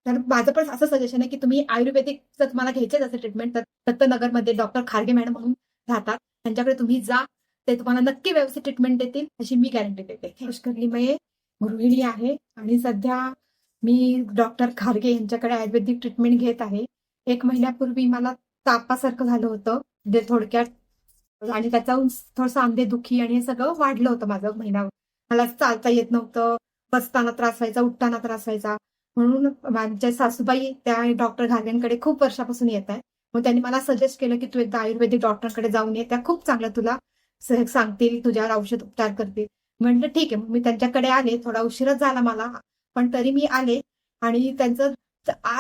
तर माझं पण असं सजेशन आहे, की तुम्ही आयुर्वेदिक जर तुम्हाला घ्यायचेच असेल ट्रीटमेंट, तर दत्तनगरमध्ये डॉक्टर खारगे मॅडम म्हणून राहतात. त्यांच्याकडे तुम्ही जा. ते तुम्हाला नक्की व्यवस्थित ट्रीटमेंट देतील, अशी मी गॅरंटी देते. पुष्करली मये गृहिणी आहे आणि सध्या मी डॉक्टर खारगे यांच्याकडे आयुर्वेदिक ट्रीटमेंट घेत आहे. 1 महिन्यापूर्वी मला तापासारखं झालं होतं. म्हणजे थोडक्यात आणि त्याच्याहून थोडंसं अंधेदुखी आणि हे सगळं वाढलं होतं माझं महिना. मला चालता येत नव्हतं, बसताना त्रास व्हायचा, उठताना त्रास व्हायचा. म्हणून माझ्या सासूबाई त्या डॉक्टर घागेंकडे खूप वर्षापासून येत आहे. मग त्यांनी मला सजेस्ट केलं, की "तू एकदा आयुर्वेदिक डॉक्टरकडे जाऊन ये. त्या खूप चांगलं तुला सांगतील, तुझ्यावर औषध उपचार करतील." म्हटलं ठीक आहे. मग मी त्यांच्याकडे आले. थोडा उशीरच झाला मला, पण तरी मी आले आणि त्यांचं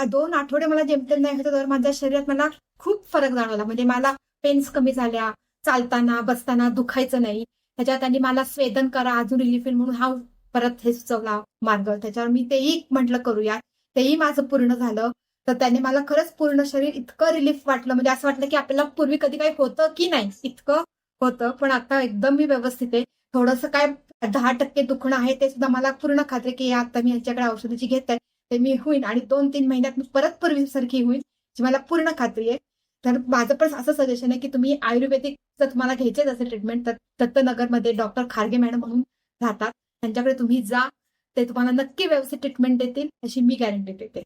2 आठवडे मला जेमतेम नाही होतं, तर माझ्या शरीरात मला खूप फरक जाणवला. म्हणजे मला पेन्स कमी झाल्या, चालताना, बसताना दुखायचं नाही. त्याच्यात त्यांनी मला स्वेदन करा, अजून रिलीफ येईल म्हणून हा परत हे सुचवला मार्ग. त्याच्यावर मी तेही म्हटलं करूया. तेही माझं पूर्ण झालं. तर त्याने मला खरंच पूर्ण शरीर इतकं रिलीफ वाटलं, म्हणजे असं वाटलं की आपल्याला पूर्वी कधी काही होतं की नाही, इतकं होतं. पण आता एकदम मी व्यवस्थित आहे. थोडंसं काय 10% दुखणं आहे, ते सुद्धा मला पूर्ण खात्री आहे, की आता मी ह्याच्याकडे औषधं जी घेत आहे, ते मी होईन आणि 2-3 महिन्यात मी परत पूर्वीसारखी होईन, याची मला पूर्ण खात्री आहे. तर माझं पण असं सजेशन आहे, की तुम्ही आयुर्वेदिक जर तुम्हाला घ्यायचेच असेल ट्रीटमेंट, तर दत्तनगरमध्ये डॉक्टर खारगे मॅडम म्हणून राहतात. त्यांच्याकडे तुम्ही जा. ते तुम्हाला नक्की व्यवस्थित ट्रीटमेंट देतील, अशी मी गॅरंटी देते.